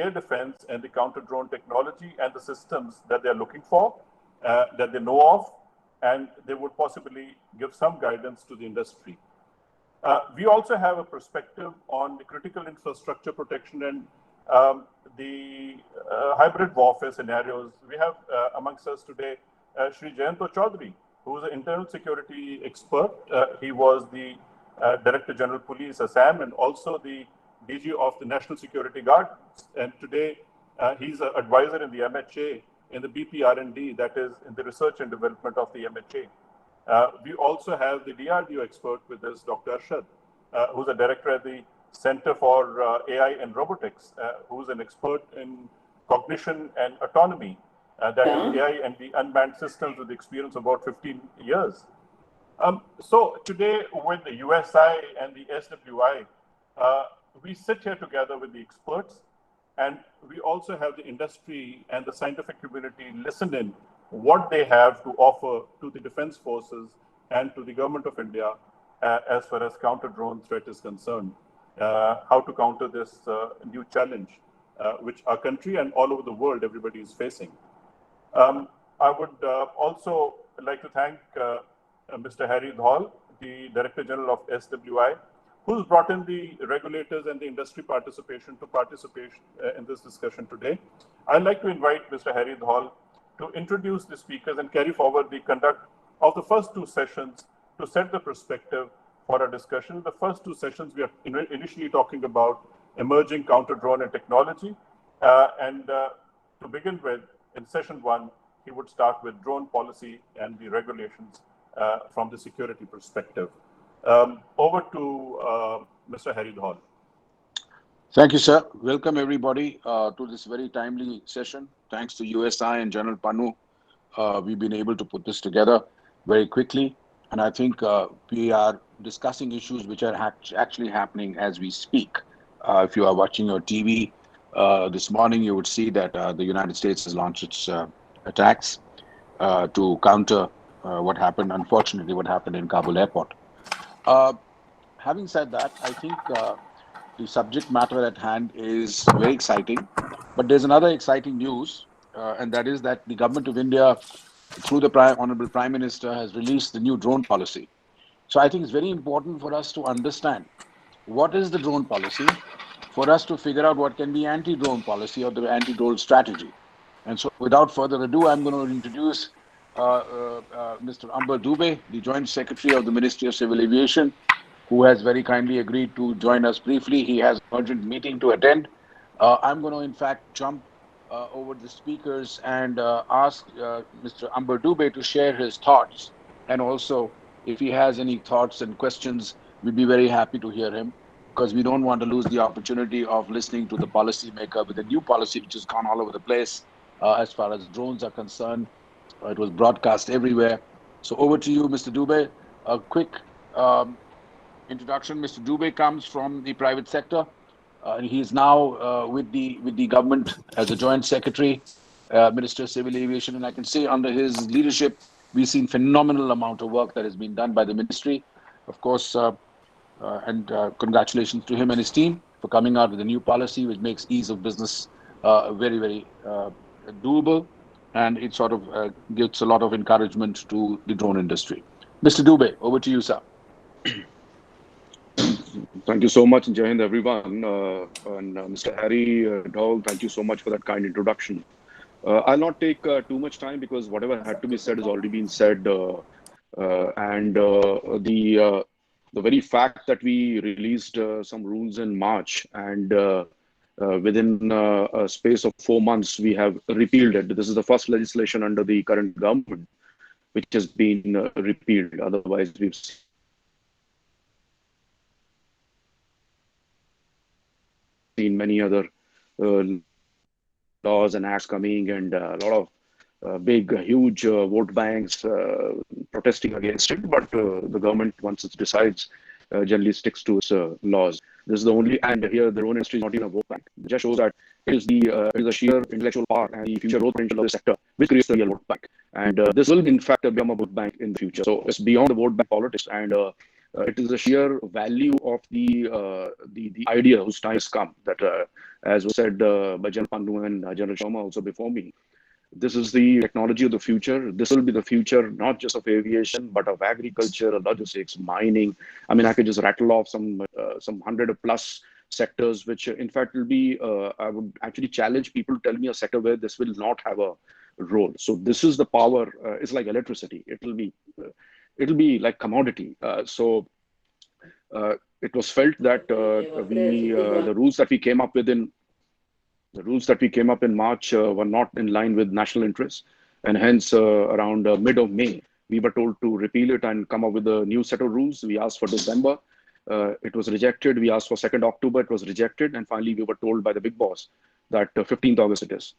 air defense and the counter-drone technology and the systems that they're looking for, that they know of, and they would possibly give some guidance to the industry. We also have a perspective on the critical infrastructure protection and the hybrid warfare scenarios. We have amongst us today Shri Jayanto Chaudhary, who is an internal security expert. He was the Director General Police Assam and also the DG of the National Security Guard. And today he's an advisor in the MHA in the BPR&D, that is in the research and development of the MHA. We also have the DRDO expert with us, Dr. Arshad, who's a director at the Center for AI and Robotics, who's an expert in cognition and autonomy, that is AI and the unmanned systems with experience of about 15 years. So today with the USI and the SWI, we sit here together with the experts, and we also have the industry and the scientific community listen in what they have to offer to the defense forces and to the government of India as far as counter-drone threat is concerned. How to counter this new challenge, which our country and all over the world, everybody is facing. I would also like to thank Mr. Harry Dhaul, the Director General of SWI, who's brought in the regulators and the industry participation to participate in this discussion today. I'd like to invite Mr. Harry Dhaul to introduce the speakers and carry forward the conduct of the first two sessions to set the perspective for our discussion. The first two sessions, we are initially talking about emerging counter-drone and technology. To begin with, in session one, he would start with drone policy and the regulations from the security perspective. Over to Mr. Harry Dhaul. Thank you, sir. Welcome everybody to this very timely session. Thanks to USI and General Panu, we've been able to put this together very quickly. And I think we are discussing issues which are actually happening as we speak. If you are watching your TV this morning, you would see that the United States has launched its attacks to counter what happened, unfortunately, what happened in Kabul airport. Having said that, I think the subject matter at hand is very exciting. But there's another exciting news, and that is that the government of India, through the Honorable Prime Minister, has released the new drone policy. So I think it's very important for us to understand what is the drone policy, for us to figure out what can be anti-drone policy or the anti-drone strategy. And so without further ado, I'm going to introduce Mr. Amber Dubey, the Joint Secretary of the Ministry of Civil Aviation, who has very kindly agreed to join us briefly. He has an urgent meeting to attend. I'm going to, in fact, jump over the speakers and ask Mr. Amber Dubey to share his thoughts. And also, if he has any thoughts and questions, we'd be very happy to hear him, because we don't want to lose the opportunity of listening to the policymaker with a new policy which has gone all over the place as far as drones are concerned. It was broadcast everywhere. So over to you, Mr. Dubey. A quick introduction. Mr. Dubey comes from the private sector. He is now with the government as a joint secretary, Minister of Civil Aviation, and I can say under his leadership, we've seen phenomenal amount of work that has been done by the ministry. Of course, and congratulations to him and his team for coming out with a new policy which makes ease of business very, very doable, and it sort of gives a lot of encouragement to the drone industry. Mr. Dubey, over to you, sir. Thank you so much, Jai Hind, everyone. And Mr. Harry Dhaul, thank you so much for that kind introduction. I'll not take too much time because whatever had to be said has already been said. The very fact that we released some rules in March and within a space of 4 months, we have repealed it. This is the first legislation under the current government which has been repealed. Otherwise, we've seen many other laws and acts coming, and a lot of big, huge vote banks protesting against it. But the government, once it decides, generally sticks to its laws. This is the only, and here the drone industry is not even a vote bank. It just shows that it is the sheer intellectual power and the future growth potential of the sector which creates the real vote bank. And this will, in fact, become a vote bank in the future. So it's beyond the vote bank politics, and it is the sheer value of the idea whose time has come, that as was said by General Pannu and General Sharma also before me. This is the technology of the future. This will be the future, not just of aviation, but of agriculture, logistics, mining. I mean, I could just rattle off some 100 plus sectors, which in fact will be, I would actually challenge people to tell me a sector where this will not have a role. So this is the power. It's like electricity. It'll be like commodity. It was felt that the rules that we came up with in March were not in line with national interests, and hence around mid of May, we were told to repeal it and come up with a new set of rules. We asked for December. It was rejected. We asked for 2nd October. It was rejected. And finally, we were told by the big boss that 15th August it is.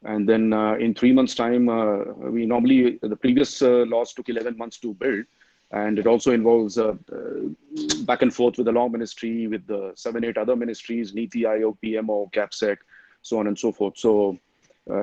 And then in 3 months' time, the previous laws took 11 months to build. And it also involves back and forth with the law ministry, with the 7-8 other ministries, NITI Aayog, PMO, CAPSEC, so on and so forth. So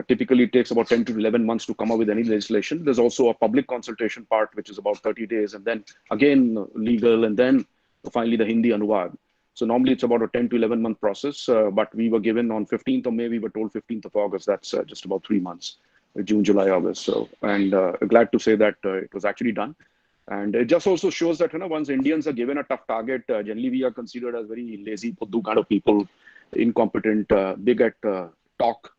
typically it takes about 10 to 11 months to come up with any legislation. There's also a public consultation part, which is about 30 days, and then again legal, and then finally the Hindi Anuvad. So normally it's about a 10 to 11 month process, but we were given on 15th of May, we were told 15th of August. That's just about 3 months, June, July, August. So, and glad to say that it was actually done. And it just also shows that, once Indians are given a tough target, generally we are considered as very lazy, puddu kind of people, incompetent, big at talk.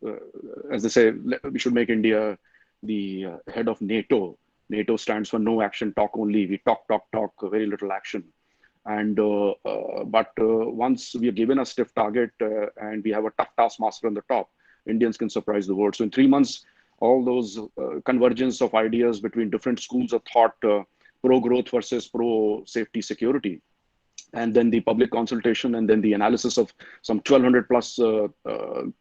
As they say, we should make India the head of NATO. NATO stands for no action, talk only. We talk, very little action. And but once we are given a stiff target and we have a tough taskmaster on the top, Indians can surprise the world. So in 3 months, all those convergence of ideas between different schools of thought, pro-growth versus pro-safety security, and then the public consultation, and then the analysis of some 1,200 plus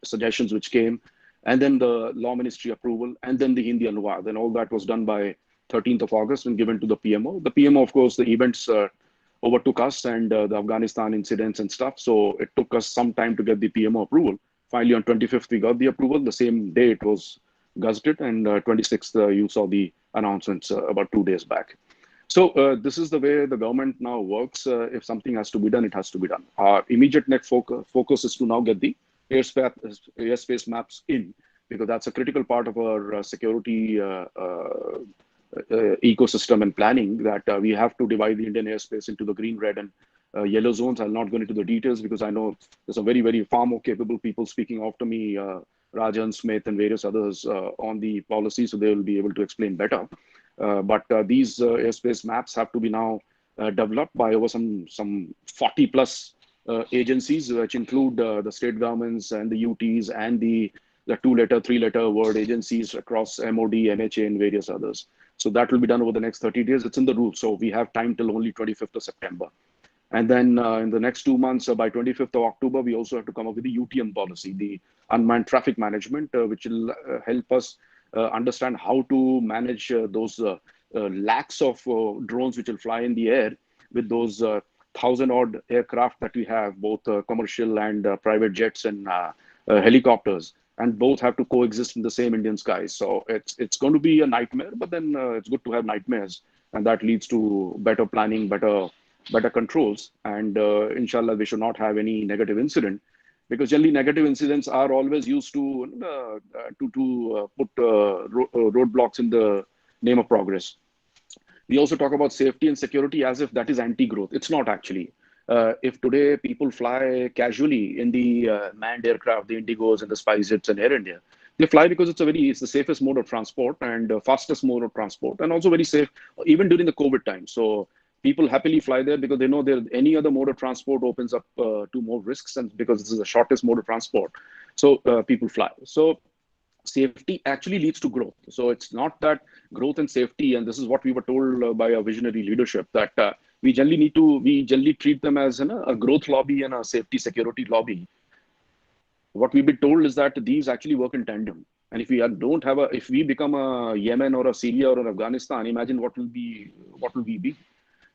suggestions which came, and then the law ministry approval, and then the Hindi Anuvad. Then all that was done by 13th of August and given to the PMO. The PMO, of course, the events overtook us and the Afghanistan incidents and stuff. So it took us some time to get the PMO approval. Finally, on 25th, we got the approval. The same day it was gazetted, and 26th, you saw the announcements about 2 days back. So this is the way the government now works. If something has to be done, it has to be done. Our immediate next focus is to now get the airspace maps in, because that's a critical part of our security ecosystem and planning, that we have to divide the Indian airspace into the green, red, and yellow zones. I'll not go into the details because I know there's some very far more capable people speaking after me, Rajan, Smith, and various others on the policy, so they will be able to explain better. But these airspace maps have to be now developed by over some 40 plus agencies, which include the state governments and the UTs and the 2-letter, 3-letter word agencies across MOD, MHA, and various others. So that will be done over the next 30 days. It's in the rules. So we have time till only 25th of September. And then in the next 2 months, by 25th of October, we also have to come up with the UTM policy, the unmanned traffic management, which will help us understand how to manage those lakhs of drones which will fly in the air with those 1,000-odd aircraft that we have, both commercial and private jets and helicopters, and both have to coexist in the same Indian skies. So it's going to be a nightmare, but then it's good to have nightmares, and that leads to better planning, better controls, and inshallah we should not have any negative incident, because generally negative incidents are always used to put roadblocks in the name of progress. We also talk about safety and security as if that is anti-growth. It's not actually. If today people fly casually in the manned aircraft, the Indigos and the SpiceJets and Air India, they fly because it's the safest mode of transport and fastest mode of transport, and also very safe even during the COVID time. So people happily fly there because they know any other mode of transport opens up to more risks, and because this is the shortest mode of transport, so people fly. So safety actually leads to growth. So it's not that growth and safety, and this is what we were told by our visionary leadership, that we generally treat them as a growth lobby and a safety security lobby. What we've been told is that these actually work in tandem. And if if we become a Yemen or a Syria or an Afghanistan, imagine what will we be?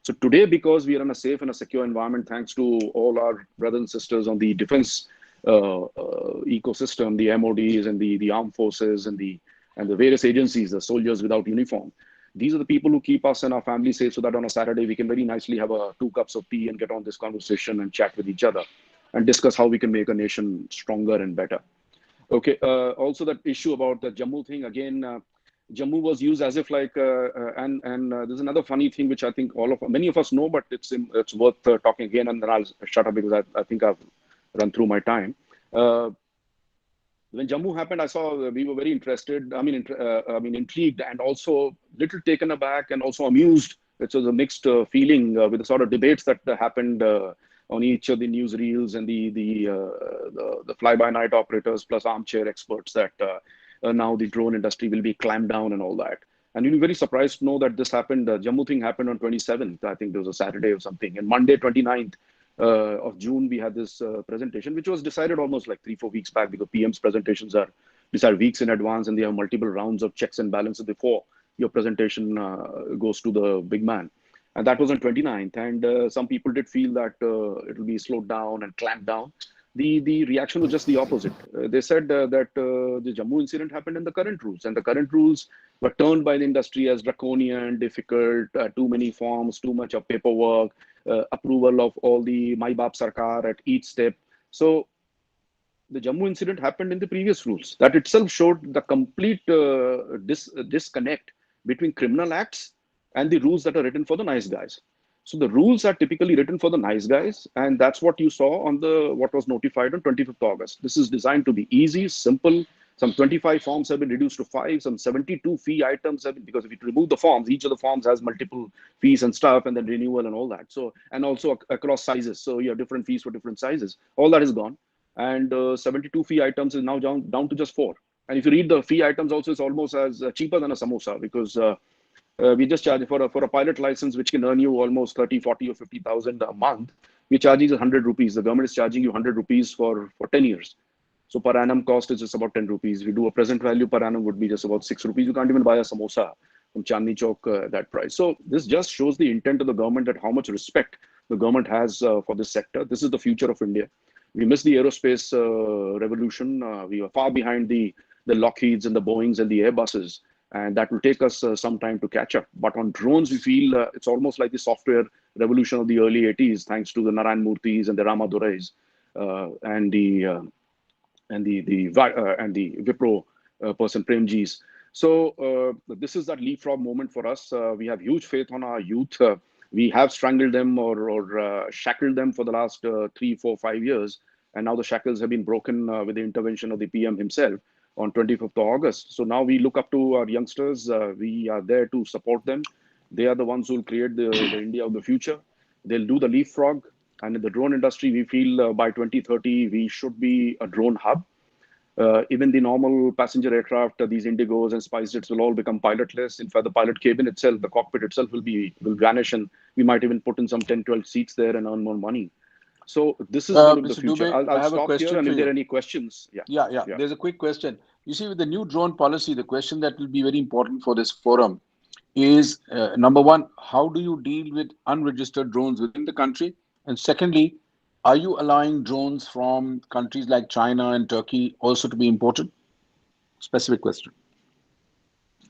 So today, because we are in a safe and a secure environment, thanks to all our brothers and sisters on the defense ecosystem, the MODs and the armed forces and the various agencies, the soldiers without uniform, these are the people who keep us and our family safe, so that on a Saturday we can very nicely have 2 cups of tea and get on this conversation and chat with each other. and discuss how we can make a nation stronger and better. Okay. Also, that issue about the Jammu thing again. Jammu was used as if like, and there's another funny thing which I think many of us know, but it's worth talking again, and then I'll shut up because I think I've run through my time. When Jammu happened, I saw we were very interested. I mean, intrigued and also little taken aback and also amused. It was a mixed feeling with the sort of debates that happened on each of the news reels and the fly-by-night operators plus armchair experts that now the drone industry will be clamped down and all that. And you'll be very surprised to know that this happened. The Jammu thing happened on 27th. I think there was a Saturday or something. And Monday, 29th. Of June, we had this presentation, which was decided almost like 3-4 weeks back, because PM's presentations are decided weeks in advance, and they have multiple rounds of checks and balances before your presentation goes to the big man. And that was on 29th. And some people did feel that it will be slowed down and clamped down. The reaction was just the opposite. They said that the Jammu incident happened in the current rules, and the current rules were turned by the industry as draconian, difficult, too many forms, too much of paperwork, approval of all the Mai Baap Sarkar at each step. So the Jammu incident happened in the previous rules. That itself showed the complete disconnect between criminal acts and the rules that are written for the nice guys. So the rules are typically written for the nice guys, and that's what you saw on what was notified on 25th August. This is designed to be easy, simple. Some 25 forms have been reduced to 5. Some 72 fee items have been, because if you remove the forms, each of the forms has multiple fees and stuff, and then renewal and all that. So, and also across sizes. So you have different fees for different sizes. All that is gone. And 72 fee items is now down to just 4. And if you read the fee items also, it's almost as cheaper than a samosa, because we just charge for a pilot license, which can earn you almost 30, 40 or 50,000 a month. We charge you 100 rupees. The government is charging you 100 rupees for 10 years. So per annum cost is just about 10 rupees. We do a present value per annum would be just about 6 rupees. You can't even buy a samosa from Chandni Chowk that price. So this just shows the intent of the government, that how much respect the government has for this sector. This is the future of India. We missed the aerospace revolution. We are far behind the Lockheeds and the Boeings and the Airbuses. And that will take us some time to catch up. But on drones, we feel it's almost like the software revolution of the early 80s, thanks to the Narayan Murthis and the Ramadurais and the Wipro person Premjis. So this is that leapfrog moment for us. We have huge faith on our youth. We have strangled them or shackled them for the last 3, 4, 5 years. And now the shackles have been broken with the intervention of the PM himself on 25th of August. So now we look up to our youngsters. We are there to support them. They are the ones who will create the India of the future. They'll do the leapfrog. And in the drone industry, we feel by 2030, we should be a drone hub. Even the normal passenger aircraft, these Indigos and SpiceJets will all become pilotless. In fact, the pilot cabin itself, the cockpit itself will vanish, and we might even put in some 10, 12 seats there and earn more money. So this is the future. Dubey, I'll stop here, and if there are any questions. Yeah. There's a quick question. You see, with the new drone policy, the question that will be very important for this forum is, number one, how do you deal with unregistered drones within the country? And secondly, are you allowing drones from countries like China and Turkey also to be imported? Specific question.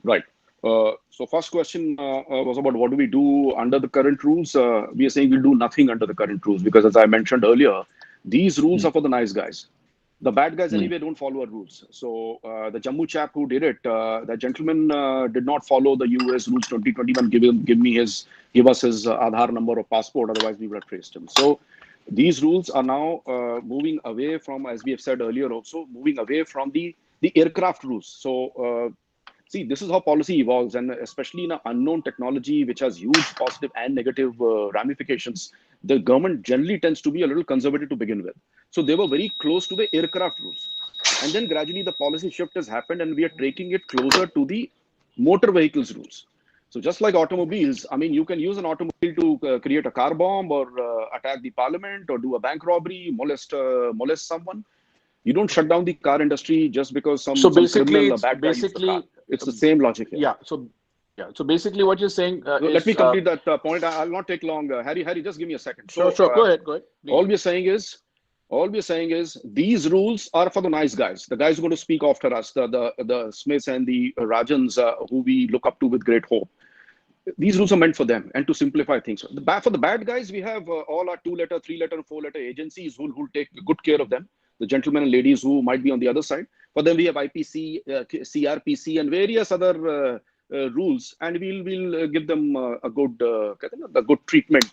Right. So first question was about what do we do under the current rules? We are saying we'll do nothing under the current rules, because as I mentioned earlier, these rules are for the nice guys. The bad guys anyway don't follow our rules. So the Jammu chap who did it, that gentleman did not follow the US rules 2021. Give us his Aadhaar number or passport, otherwise we would have traced him. So these rules are now moving away from, as we have said earlier also, moving away from the aircraft rules. So see, this is how policy evolves, and especially in an unknown technology which has huge positive and negative ramifications, the government generally tends to be a little conservative to begin with. So they were very close to the aircraft rules. And then gradually the policy shift has happened, and we are taking it closer to the motor vehicles rules. So just like automobiles, I mean, you can use an automobile to create a car bomb or attack the parliament or do a bank robbery, molest someone. You don't shut down the car industry just because some criminal, bad guy used the car. It's the same logic here. So basically what you're saying let me complete that point. I'll not take long. Harry, just give me a second. Sure. Go ahead. All we're saying is these rules are for the nice guys, the guys who are going to speak after us, the Smiths and the Rajans who we look up to with great hope. these rules are meant for them and to simplify things. For the bad guys, we have all our 2-letter, 3-letter, and 4-letter agencies who will take good care of them. The gentlemen and ladies who might be on the other side. For them, we have IPC, CRPC, and various other rules, and we'll give them a good treatment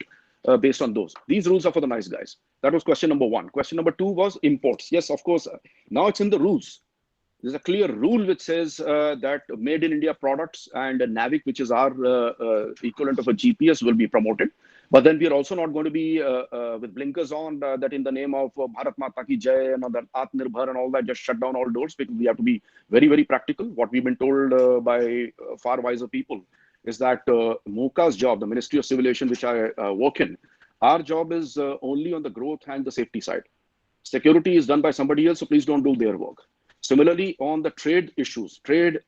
based on those. These rules are for the nice guys. That was question number 1. Question number 2 was imports. Yes, of course. Now it's in the rules. There's a clear rule which says that made in India products and NAVIC, which is our equivalent of a GPS, will be promoted. But then we are also not going to be with blinkers on that in the name of Bharat Mata Ki Jai and that Atmanirbhar and all that, just shut down all doors, because we have to be very, very practical. What we've been told by far wiser people is that MOCA's job, the Ministry of Civil Aviation, which I work in, our job is only on the growth and the safety side. Security is done by somebody else, so please don't do their work. Similarly, on the trade issues,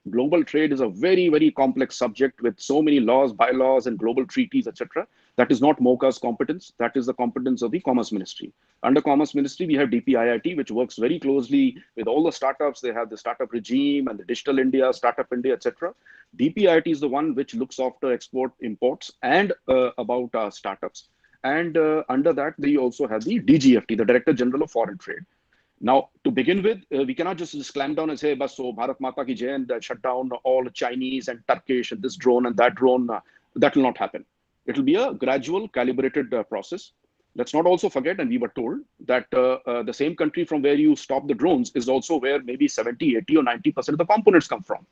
global trade is a very, very complex subject with so many laws, bylaws, and global treaties, etc. That is not MOCA's competence. That is the competence of the Commerce Ministry. Under Commerce Ministry, we have DPIIT, which works very closely with all the startups. They have the startup regime and the Digital India, Startup India, etc. DPIIT is the one which looks after export, imports, and about startups. And under that, we also have the DGFT, the Director General of Foreign Trade. Now, to begin with, we cannot just clamp down and say, "Bas, so Bharat Mata Ki Jai," and shut down all Chinese and Turkish and this drone and that drone. That will not happen. It will be a gradual, calibrated process. Let's not also forget, and we were told, that the same country from where you stop the drones is also where maybe 70, 80, or 90% of the components come from.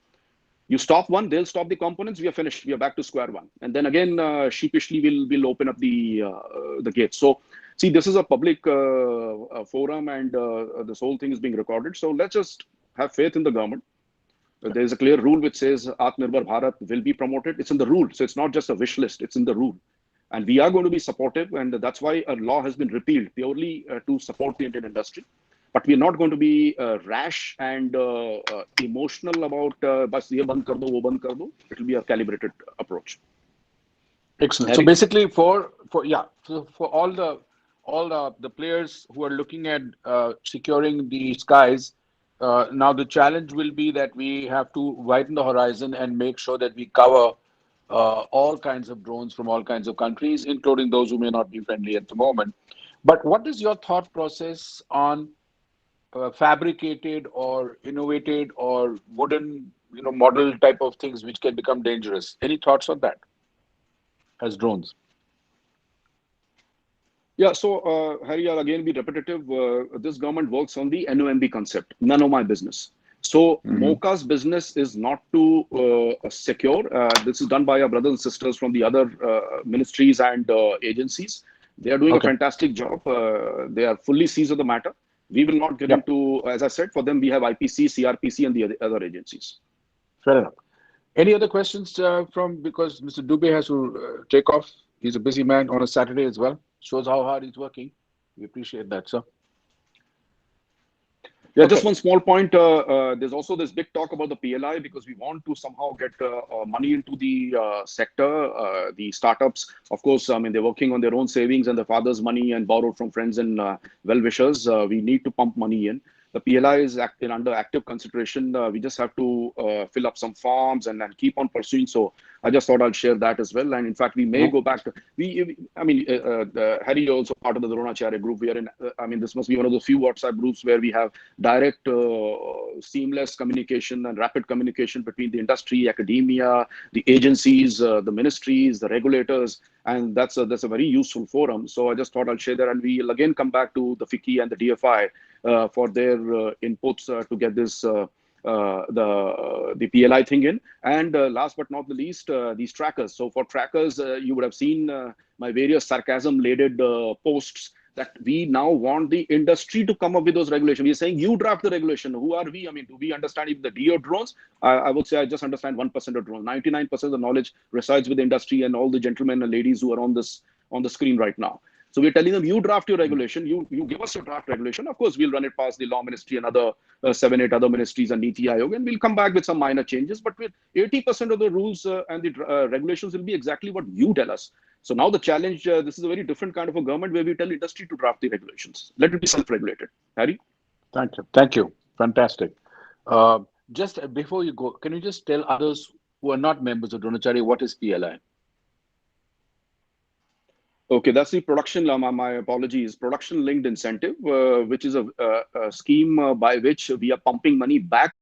You stop one, they'll stop the components, we are finished. We are back to square one. And then again, sheepishly, we'll open up the gates. So, see, this is a public forum, and this whole thing is being recorded. So let's just have faith in the government. There is a clear rule which says Atmanirbhar Bharat will be promoted. It's in the rule. So it's not just a wish list. It's in the rule. And we are going to be supportive. And that's why a law has been repealed purely to support the Indian industry. But we're not going to be rash and emotional about bas ye band kar do, wo band kar do. It will be a calibrated approach. Excellent. So basically, for all the players who are looking at securing the skies, now the challenge will be that we have to widen the horizon and make sure that we cover all kinds of drones from all kinds of countries, including those who may not be friendly at the moment. But what is your thought process on fabricated or innovated or wooden, model type of things which can become dangerous? Any thoughts on that as drones? Yeah, so Harry, I'll again be repetitive. This government works on the NOMB concept, none of my business. So MOCA's business is not to secure. This is done by our brothers and sisters from the other ministries and agencies. They are doing a fantastic job. They are fully seized of the matter. We will not get into, as I said, for them, we have IPC, CRPC, and the other agencies. Fair enough. Any other questions because Mr. Dubey has to take off. He's a busy man on a Saturday as well. Shows how hard he's working. We appreciate that, sir. Yeah, just one small point. There's also this big talk about the PLI because we want to somehow get money into the sector. The startups, of course, I mean, they're working on their own savings and their father's money and borrowed from friends and well-wishers. We need to pump money in. The PLI is under active consideration. We just have to fill up some forms and keep on pursuing. So I just thought I'll share that as well. And in fact, we may go back to, Harry also part of the Dronacharya group. We are in, this must be one of the few WhatsApp groups where we have direct, seamless communication and rapid communication between the industry, academia, the agencies, the ministries, the regulators. And that's a very useful forum. So I just thought I'll share that. And we'll again come back to the FICCI and the DFI for their inputs to get this the PLI thing in. And last but not the least, these trackers. So for trackers, you would have seen my various sarcasm-laden posts that we now want the industry to come up with those regulations. We're saying you draft the regulation. Who are we? I mean, do we understand even the D of drones? I would say I just understand 1% of drones. 99% of the knowledge resides with the industry and all the gentlemen and ladies who are on the screen right now. So we're telling them, you draft your regulation, you give us your draft regulation. Of course, we'll run it past the Law Ministry and other 7-8 other ministries and Niti Aayog, and we'll come back with some minor changes. But with 80% of the rules and the regulations will be exactly what you tell us. So now the challenge, this is a very different kind of a government where we tell industry to draft the regulations. Let it be self-regulated. Harry? Thank you. Thank you. Fantastic. Just before you go, can you just tell others who are not members of Dronacharya what is PLI? Okay, that's the production. My apologies. Production linked incentive, which is a scheme by which we are pumping money back